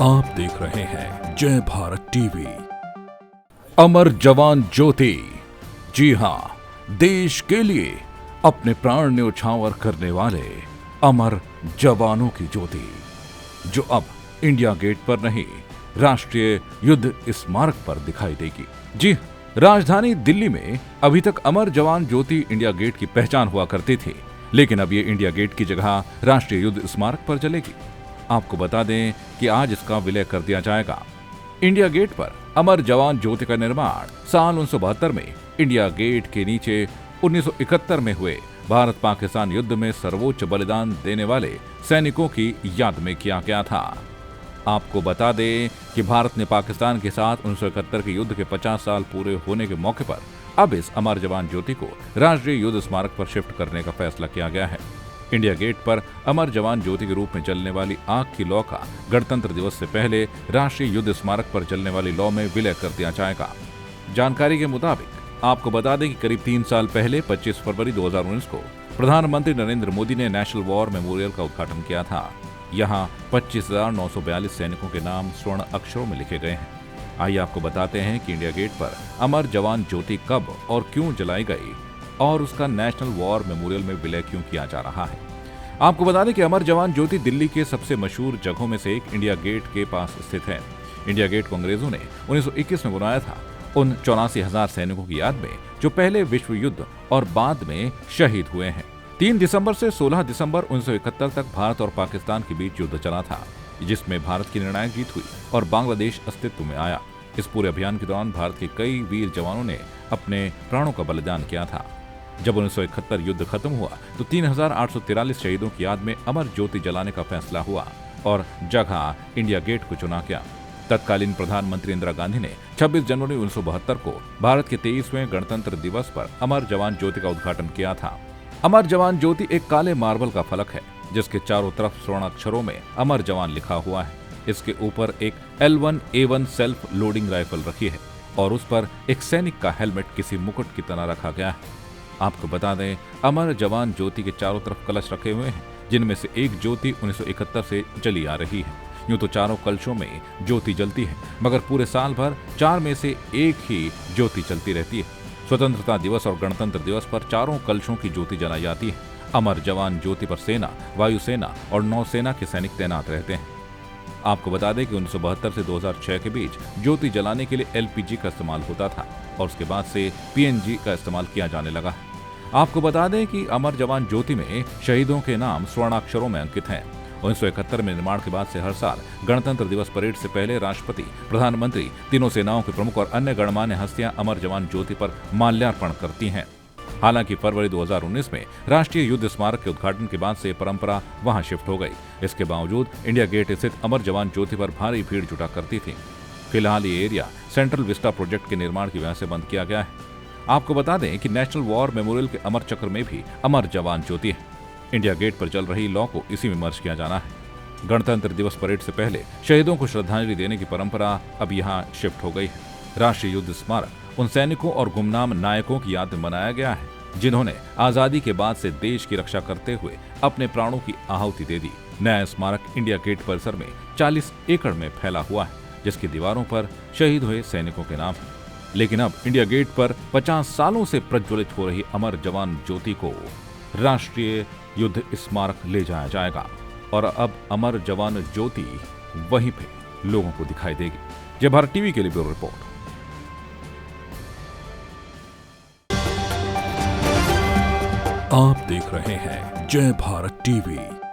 आप देख रहे हैं जय भारत टीवी। अमर जवान ज्योति। जी हाँ, देश के लिए अपने प्राण न्यौछावर करने वाले अमर जवानों की ज्योति, जो अब इंडिया गेट पर नहीं, राष्ट्रीय युद्ध स्मारक पर दिखाई देगी। जी, राजधानी दिल्ली में अभी तक अमर जवान ज्योति इंडिया गेट की पहचान हुआ करती थी, लेकिन अब ये इंडिया गेट की जगह राष्ट्रीय युद्ध स्मारक पर जलेगी। आपको बता दें कि आज इसका विलय कर दिया जाएगा। इंडिया गेट पर अमर जवान ज्योति का निर्माण साल 1972 में इंडिया गेट के नीचे 1971 में हुए भारत पाकिस्तान युद्ध में सर्वोच्च बलिदान देने वाले सैनिकों की याद में किया गया था। आपको बता दें कि भारत ने पाकिस्तान के साथ 1971 के युद्ध के 50 साल पूरे होने के मौके पर अब इस अमर जवान ज्योति को राष्ट्रीय युद्ध स्मारक पर शिफ्ट करने का फैसला किया गया है। इंडिया गेट पर अमर जवान ज्योति के रूप में जलने वाली आग की लौ का गणतंत्र दिवस से पहले राष्ट्रीय युद्ध स्मारक पर जलने वाली लौ में विलय कर दिया जाएगा। जानकारी के मुताबिक आपको बता दें कि करीब 3 साल पहले 25 फरवरी 2019 को प्रधानमंत्री नरेंद्र मोदी ने नेशनल वॉर मेमोरियल का उद्घाटन किया था। यहाँ 25,942 सैनिकों के नाम स्वर्ण अक्षरों में लिखे गए हैं। आइए आपको बताते हैं कि इंडिया गेट पर अमर जवान ज्योति कब और क्यों जलाई गई और उसका नेशनल वॉर मेमोरियल में विलय क्यों किया जा रहा है। आपको बता दें कि अमर जवान ज्योति दिल्ली के सबसे मशहूर जगहों में से एक इंडिया गेट के पास स्थित है। इंडिया गेट को अंग्रेजों ने 1921 में बनाया था, उन 84,000 सैनिकों की याद में जो पहले विश्व युद्ध और बाद में शहीद हुए हैं। 3 दिसंबर से 16 दिसंबर 1971 तक भारत और पाकिस्तान के बीच युद्ध चला था, जिसमें भारत की निर्णायक जीत हुई और बांग्लादेश अस्तित्व में आया। इस पूरे अभियान के दौरान भारत के कई वीर जवानों ने अपने प्राणों का बलिदान किया था। जब 1971 युद्ध खत्म हुआ तो 3,843 शहीदों की याद में अमर ज्योति जलाने का फैसला हुआ और जगह इंडिया गेट को चुना गया। तत्कालीन प्रधानमंत्री इंदिरा गांधी ने 26 जनवरी 1972 को भारत के 23वें गणतंत्र दिवस पर अमर जवान ज्योति का उद्घाटन किया था। अमर जवान ज्योति एक काले मार्बल का फलक है, जिसके चारों तरफ स्वर्ण अक्षरों में अमर जवान लिखा हुआ है। इसके ऊपर एक L1A1 सेल्फ लोडिंग राइफल रखी है और उस पर एक सैनिक का हेलमेट किसी मुकुट की तरह रखा गया है। आपको बता दें, अमर जवान ज्योति के चारों तरफ कलश रखे हुए हैं, जिनमें से एक ज्योति 1971 से जली आ रही है। यूं तो चारों कलशों में ज्योति जलती है, मगर पूरे साल भर 4 में से एक ही ज्योति चलती रहती है। स्वतंत्रता दिवस और गणतंत्र दिवस पर चारों कलशों की ज्योति जलाई जाती है। अमर जवान ज्योति पर सेना, वायुसेना और नौसेना के सैनिक तैनात रहते हैं। आपको बता दें कि 1972 से 2006 के बीच ज्योति जलाने के लिए LPG का इस्तेमाल होता था और उसके बाद से PNG का इस्तेमाल किया जाने लगा। आपको बता दें कि अमर जवान ज्योति में शहीदों के नाम स्वर्णाक्षरों में अंकित हैं। 1971 में निर्माण के बाद से हर साल गणतंत्र दिवस परेड से पहले राष्ट्रपति, प्रधानमंत्री, तीनों सेनाओं के प्रमुख और अन्य गणमान्य हस्तियां अमर जवान ज्योति पर माल्यार्पण करती हैं। हालांकि फरवरी 2019 में राष्ट्रीय युद्ध स्मारक के उद्घाटन के बाद से परंपरा वहां शिफ्ट हो गई। इसके बावजूद इंडिया गेट स्थित अमर जवान ज्योति पर भारी भीड़ जुटा करती थी। फिलहाल ये एरिया सेंट्रल विस्टा प्रोजेक्ट के निर्माण की वजह से बंद किया गया है। आपको बता दें कि नेशनल वॉर मेमोरियल के अमर चक्र में भी अमर जवान ज्योति है। इंडिया गेट पर चल रही लौ को इसी में मर्ज किया जाना है। गणतंत्र दिवस परेड से पहले शहीदों को श्रद्धांजलि देने की परंपरा अब यहाँ शिफ्ट हो गई है। राष्ट्रीय युद्ध स्मारक उन सैनिकों और गुमनाम नायकों की याद में बनाया गया है, जिन्होंने आजादी के बाद से देश की रक्षा करते हुए अपने प्राणों की आहुति दे दी। नया स्मारक इंडिया गेट परिसर में 40 एकड़ में फैला हुआ है, जिसकी दीवारों पर शहीद हुए सैनिकों के नाम हैं। लेकिन अब इंडिया गेट पर 50 सालों से प्रज्वलित हो रही अमर जवान ज्योति को राष्ट्रीय युद्ध स्मारक ले जाया जाएगा और अब अमर जवान ज्योति वहीं पे लोगों को दिखाई देगी। जय भारत टीवी के लिए ब्यूरो रिपोर्ट। आप देख रहे हैं जय भारत टीवी।